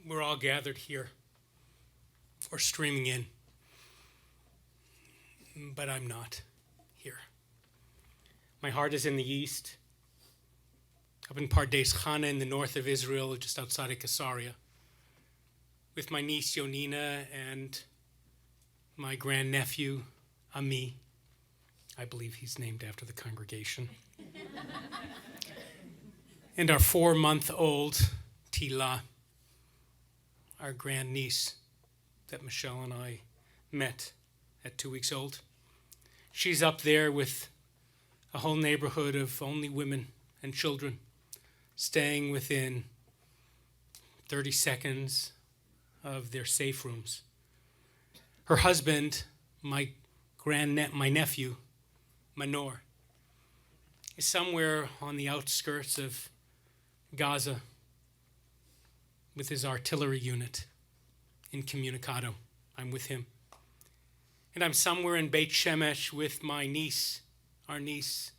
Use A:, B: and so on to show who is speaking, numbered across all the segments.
A: We're all gathered here or streaming in, but I'm not here. My heart is in the east, up in Pardes Chana in the north of Israel, just outside of Caesarea, with my niece Yonina and my grandnephew Ami. I believe he's named after the congregation. And our 4-month-old Tila, our grandniece that Michelle and I met at 2 weeks old. She's up there with a whole neighborhood of only women and children, staying within 30 seconds of their safe rooms. Her husband, my nephew, Manor, is somewhere on the outskirts of Gaza with his artillery unit incommunicado. I'm with him. And I'm somewhere in Beit Shemesh with my niece, our niece,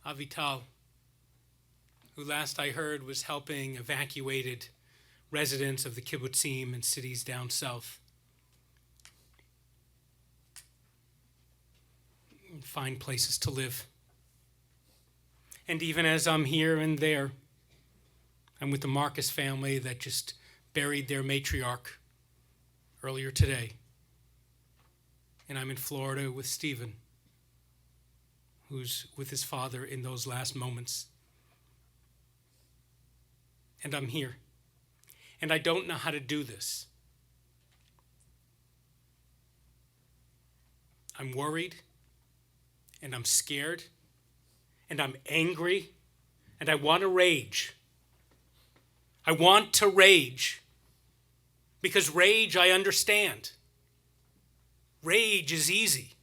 A: Avital, who last I heard was helping evacuated residents of the kibbutzim and cities down south find places to live. And even as I'm here and there, I'm with the Marcus family that just buried their matriarch earlier today. And I'm in Florida with Stephen, who's with his father in those last moments. And I'm here. And I don't know how to do this. I'm worried, and I'm scared, and I'm angry, and I want to rage. I want to rage, because rage I understand. Rage is easy,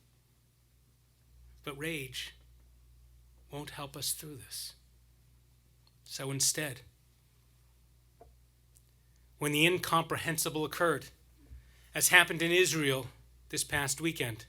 A: but rage won't help us through this. So instead, when the incomprehensible occurred, as happened in Israel this past weekend,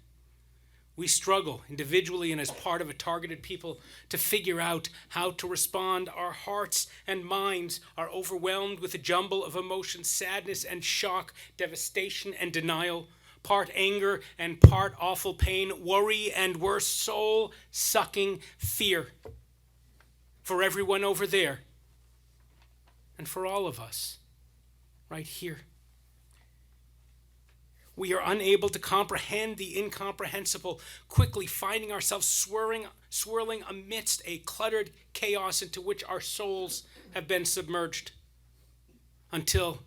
A: we struggle individually and as part of a targeted people to figure out how to respond. Our hearts and minds are overwhelmed with a jumble of emotions, sadness and shock, devastation and denial, part anger and part awful pain, worry and worse, soul-sucking fear for everyone over there and for all of us right here. We are unable to comprehend the incomprehensible, quickly finding ourselves swirling amidst a cluttered chaos into which our souls have been submerged until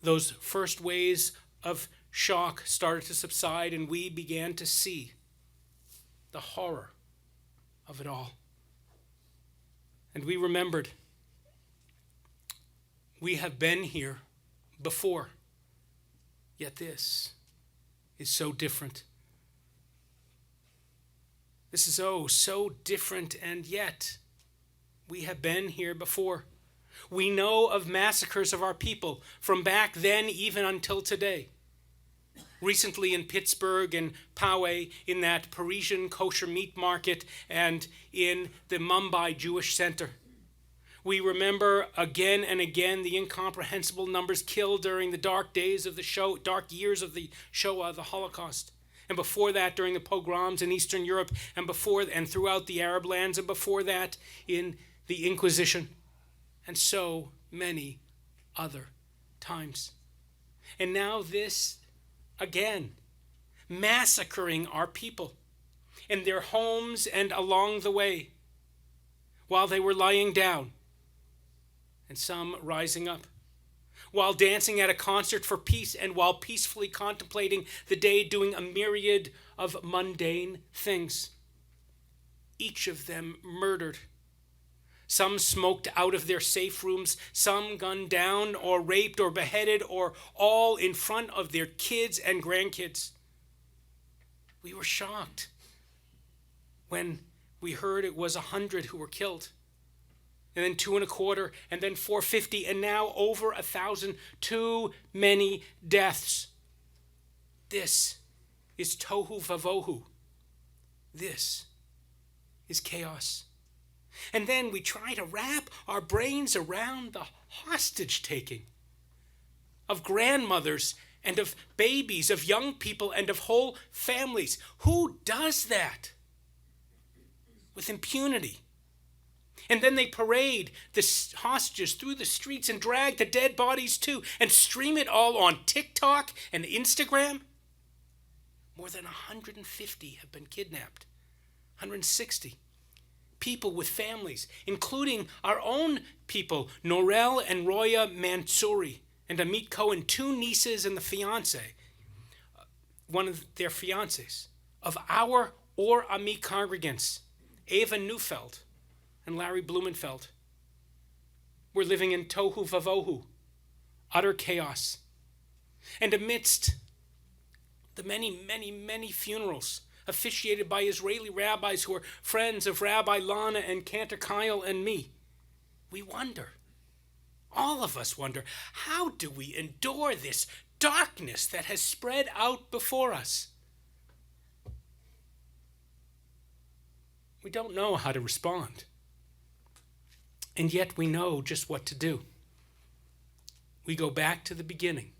A: those first waves of shock started to subside and we began to see the horror of it all. And we remembered we have been here before. Yet this is so different. This is so different, and yet we have been here before. We know of massacres of our people from back then even until today. Recently in Pittsburgh and Poway, in that Parisian kosher meat market, and in the Mumbai Jewish Center. We remember again and again the incomprehensible numbers killed during the dark years of the Shoah, the Holocaust. And before that, during the pogroms in Eastern Europe, and throughout the Arab lands, and before that in the Inquisition, and so many other times. And now this again, massacring our people in their homes and along the way, while they were lying down, and some rising up, while dancing at a concert for peace, and while peacefully contemplating the day, doing a myriad of mundane things. Each of them murdered. Some smoked out of their safe rooms, some gunned down or raped or beheaded, or all in front of their kids and grandkids. We were shocked when we heard it was 100 who were killed. And then 225, and then 450, and now over 1,000. Too many deaths. This is tohu vavohu. This is chaos. And then we try to wrap our brains around the hostage taking of grandmothers and of babies, of young people and of whole families. Who does that with impunity? And then they parade the hostages through the streets and drag the dead bodies too and stream it all on TikTok and Instagram. More than 150 have been kidnapped. 160. People with families, including our own people, Norel and Roya Mansouri and Amit Cohen, 2 nieces and the fiance, one of their fiancés, of our Or Ami congregants, Ava Neufeld and Larry Blumenfeld. We're living in tohu vavohu, utter chaos. And amidst the many funerals officiated by Israeli rabbis who are friends of Rabbi Lana and Cantor Kyle and me, we wonder, all of us wonder, how do we endure this darkness that has spread out before us? We don't know how to respond. And yet we know just what to do. We go back to the beginning,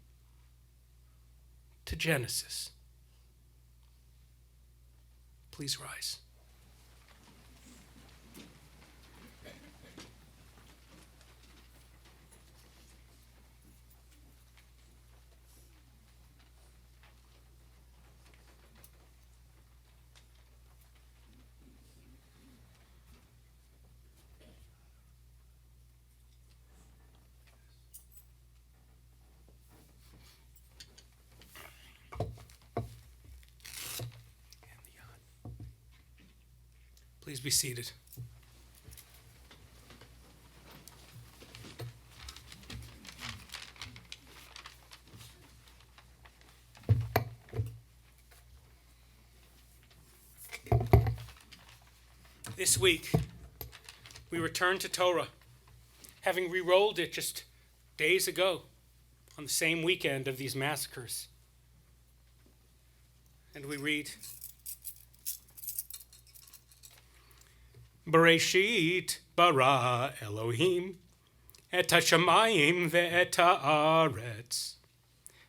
A: to Genesis. Please rise. Please be seated. This week, we return to Torah, having re-rolled it just days ago on the same weekend of these massacres. And we read, Bereshit bara Elohim et hashamayim ve'et haaretz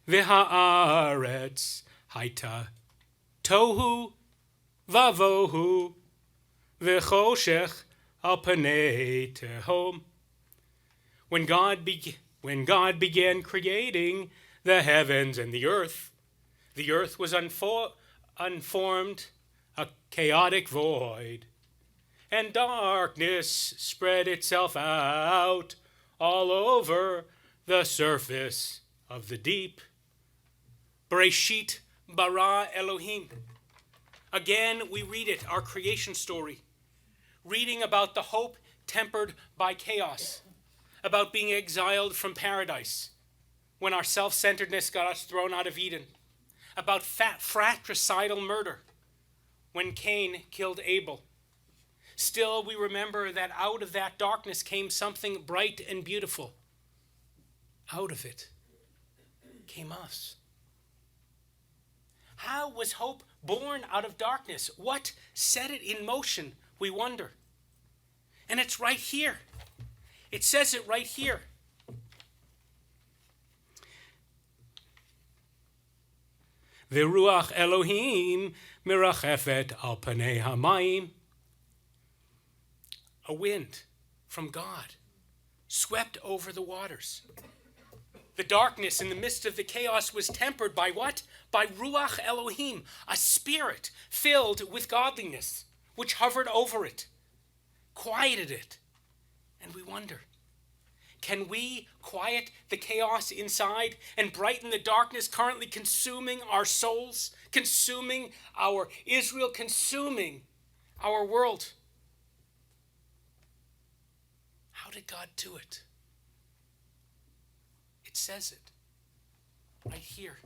A: ve'haaretz haita tohu vavohu ve'choshech al panei tehom. When God began creating the heavens and the earth was unformed, a chaotic void, and darkness spread itself out all over the surface of the deep. Bereshit bara Elohim. Again, we read it, our creation story, reading about the hope tempered by chaos, about being exiled from paradise when our self-centeredness got us thrown out of Eden, about fratricidal murder when Cain killed Abel. Still, we remember that out of that darkness came something bright and beautiful. Out of it came us. How was hope born out of darkness? What set it in motion, we wonder. And it's right here. It says it right here. V'ruach Elohim mirachefet al panei hamayim. A wind from God swept over the waters. The darkness in the midst of the chaos was tempered by what? By Ruach Elohim, a spirit filled with godliness, which hovered over it, quieted it. And we wonder, can we quiet the chaos inside and brighten the darkness currently consuming our souls, consuming our Israel, consuming our world? How did God do it? It says it right here.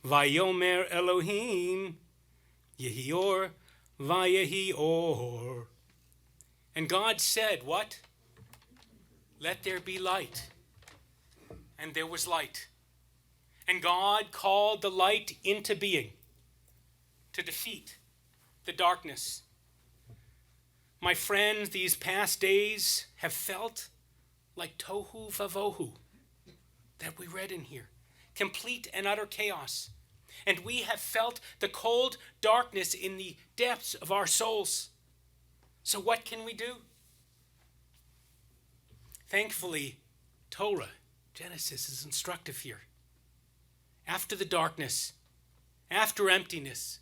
A: Vayomer Elohim Yehi Or Vayehi Or. And God said what? Let there be light. And there was light. And God called the light into being to defeat the darkness. My friends, these past days have felt like tohu vavohu that we read in here. Complete and utter chaos. And we have felt the cold darkness in the depths of our souls. So what can we do? Thankfully, Torah, Genesis, is instructive here. After the darkness, after emptiness,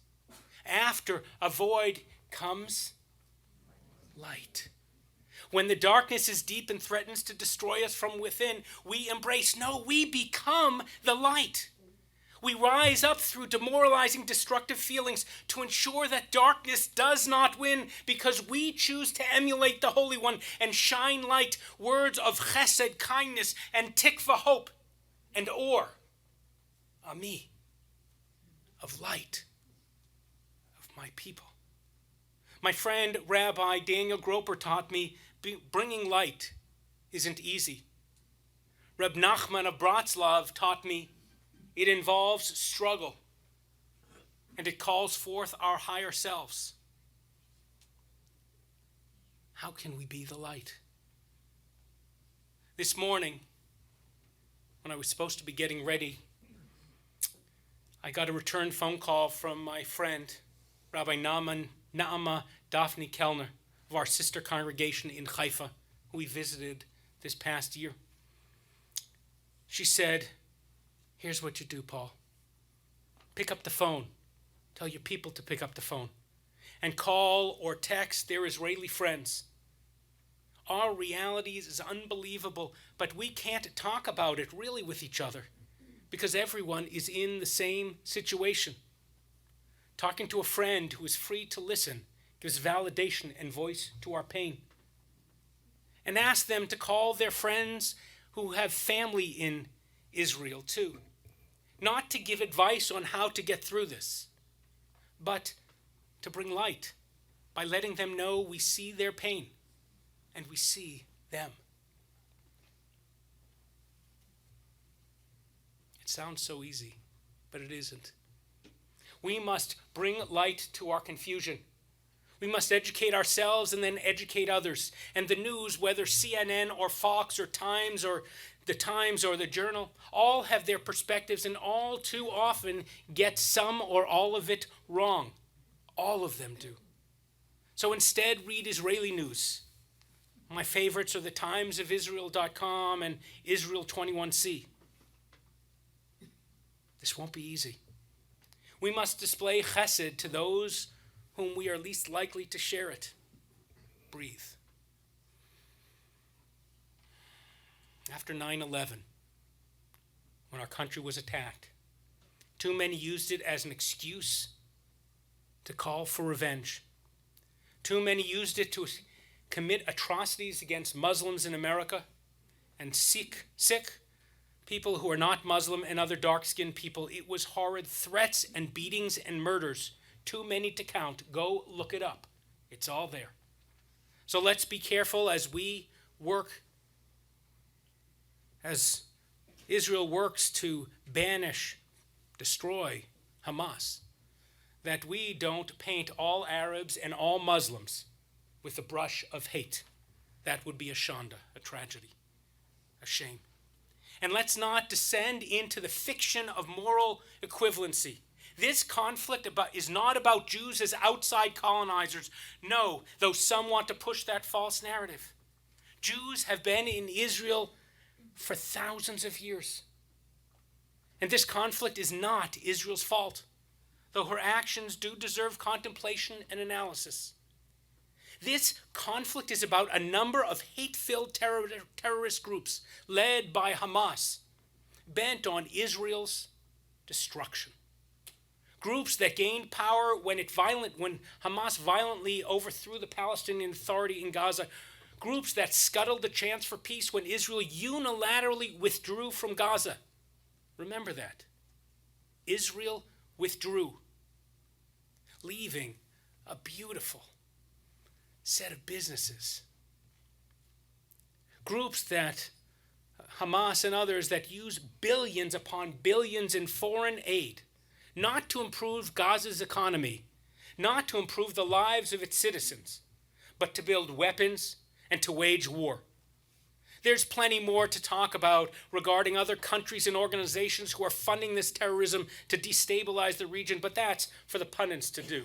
A: after a void comes light. When the darkness is deep and threatens to destroy us from within, we embrace, no, we become the light. We rise up through demoralizing, destructive feelings to ensure that darkness does not win, because we choose to emulate the Holy One and shine light, words of chesed, kindness, and tikva, hope, and or, ami, of light, of my people. My friend Rabbi Daniel Groper taught me bringing light isn't easy. Reb Nachman of Bratslav taught me it involves struggle, and it calls forth our higher selves. How can we be the light? This morning, when I was supposed to be getting ready, I got a return phone call from my friend, Rabbi Naama Daphne Kellner, of our sister congregation in Haifa, who we visited this past year. She said, here's what you do, Paul. Pick up the phone. Tell your people to pick up the phone and call or text their Israeli friends. Our reality is unbelievable, but we can't talk about it really with each other because everyone is in the same situation. Talking to a friend who is free to listen gives validation and voice to our pain. And ask them to call their friends who have family in Israel too. Not to give advice on how to get through this, but to bring light by letting them know we see their pain and we see them. It sounds so easy, but it isn't. We must bring light to our confusion. We must educate ourselves and then educate others. And the news, whether CNN or Fox or Times or the Times or the Journal, all have their perspectives and all too often get some or all of it wrong. All of them do. So instead, read Israeli news. My favorites are the timesofisrael.com and Israel 21C. This won't be easy. We must display chesed to those whom we are least likely to share it. Breathe. After 9/11, when our country was attacked, too many used it as an excuse to call for revenge. Too many used it to commit atrocities against Muslims in America and Sikh people who are not Muslim and other dark-skinned people. It was horrid threats and beatings and murders. Too many to count. Go look it up. It's all there. So let's be careful as we work, as Israel works to banish, destroy Hamas, that we don't paint all Arabs and all Muslims with the brush of hate. That would be a shanda, a tragedy, a shame. And let's not descend into the fiction of moral equivalency. This conflict is not about Jews as outside colonizers. No, though some want to push that false narrative. Jews have been in Israel for thousands of years. And this conflict is not Israel's fault, though her actions do deserve contemplation and analysis. This conflict is about a number of hate-filled terrorist groups led by Hamas, bent on Israel's destruction. Groups that gained power when Hamas violently overthrew the Palestinian Authority in Gaza. Groups that scuttled the chance for peace when Israel unilaterally withdrew from Gaza. Remember that. Israel withdrew, leaving a beautiful set of businesses. groups that, Hamas and others, that use billions upon billions in foreign aid, not to improve Gaza's economy, not to improve the lives of its citizens, but to build weapons and to wage war. There's plenty more to talk about regarding other countries and organizations who are funding this terrorism to destabilize the region, but that's for the pundits to do.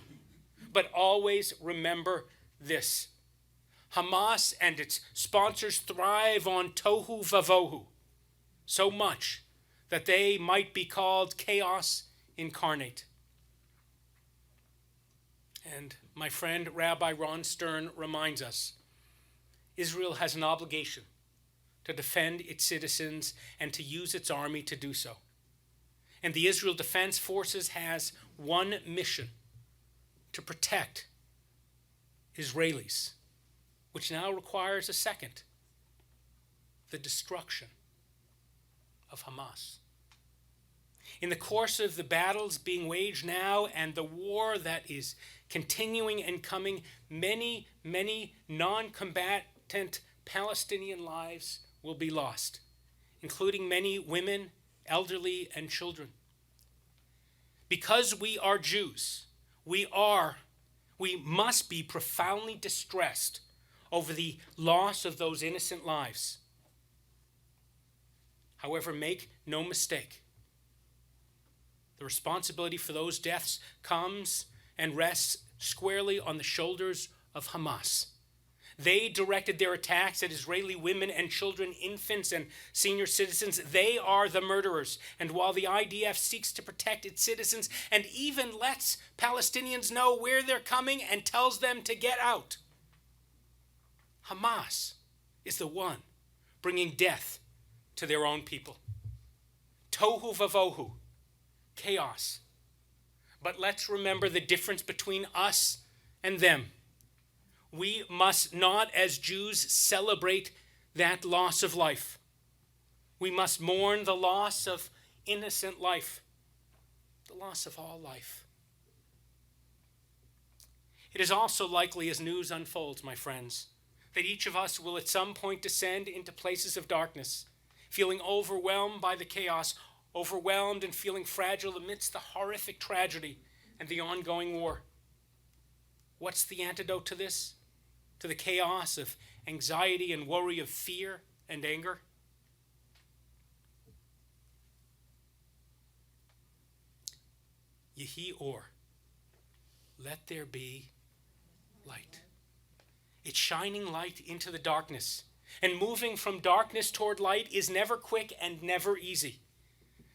A: But always remember this. Hamas and its sponsors thrive on tohu vavohu, so much that they might be called chaos incarnate. And my friend Rabbi Ron Stern reminds us, Israel has an obligation to defend its citizens and to use its army to do so. And the Israel Defense Forces has one mission: to protect Israelis, which now requires a second: the destruction of Hamas. In the course of the battles being waged now and the war that is continuing and coming, many, many non-combatant Palestinian lives will be lost, including many women, elderly, and children. Because we are Jews, we must be profoundly distressed over the loss of those innocent lives. However, make no mistake, the responsibility for those deaths comes and rests squarely on the shoulders of Hamas. They directed their attacks at Israeli women and children, infants and senior citizens. They are the murderers. And while the IDF seeks to protect its citizens and even lets Palestinians know where they're coming and tells them to get out, Hamas is the one bringing death to their own people. Tohu vavohu, chaos. But let's remember the difference between us and them. We must not, as Jews, celebrate that loss of life. We must mourn the loss of innocent life, the loss of all life. It is also likely, as news unfolds, my friends, that each of us will at some point descend into places of darkness, feeling overwhelmed by the chaos, overwhelmed and feeling fragile amidst the horrific tragedy and the ongoing war. What's the antidote to this? To the chaos of anxiety and worry, of fear and anger? Yehi or, let there be light. It's shining light into the darkness. And moving from darkness toward light is never quick and never easy.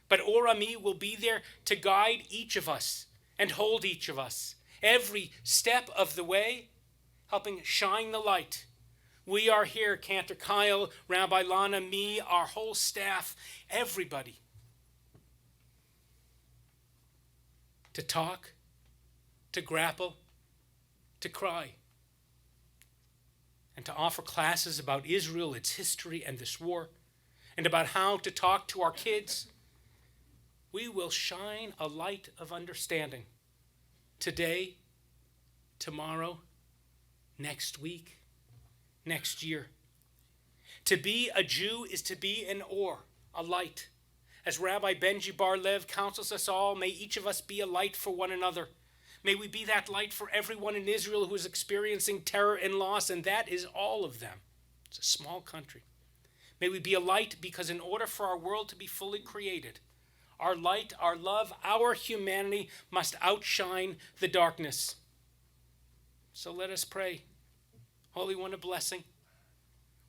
A: But Orami will be there to guide each of us and hold each of us every step of the way, helping shine the light. We are here, Cantor Kyle, Rabbi Lana, me, our whole staff, everybody, to talk, to grapple, to cry, and to offer classes about Israel, its history, and this war, and about how to talk to our kids. We will shine a light of understanding today, tomorrow, next week, next year. To be a Jew is to be an or, a light. As Rabbi Benji Bar-Lev counsels us all, may each of us be a light for one another. May we be that light for everyone in Israel who is experiencing terror and loss, and that is all of them. It's a small country. May we be a light because in order for our world to be fully created, our light, our love, our humanity must outshine the darkness. So let us pray. Holy One of blessing,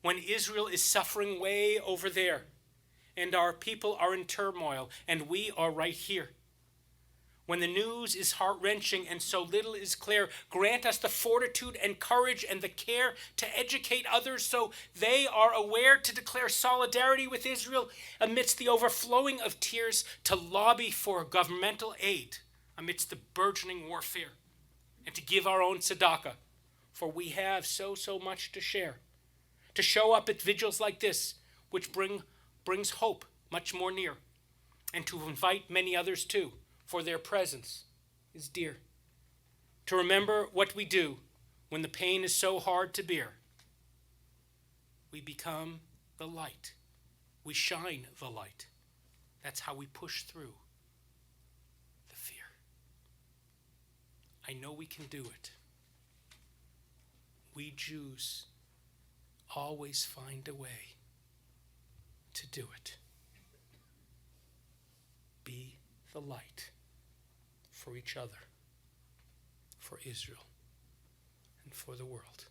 A: when Israel is suffering way over there, and our people are in turmoil, and we are right here, when the news is heart-wrenching and so little is clear, grant us the fortitude and courage and the care to educate others so they are aware, to declare solidarity with Israel amidst the overflowing of tears, to lobby for governmental aid amidst the burgeoning warfare, and to give our own tzedakah, for we have so much to share, to show up at vigils like this, which brings hope much more near, and to invite many others too, for their presence is dear. To remember what we do when the pain is so hard to bear. We become the light. We shine the light. That's how we push through the fear. I know we can do it. We Jews always find a way to do it. Be the light for each other, for Israel, and for the world.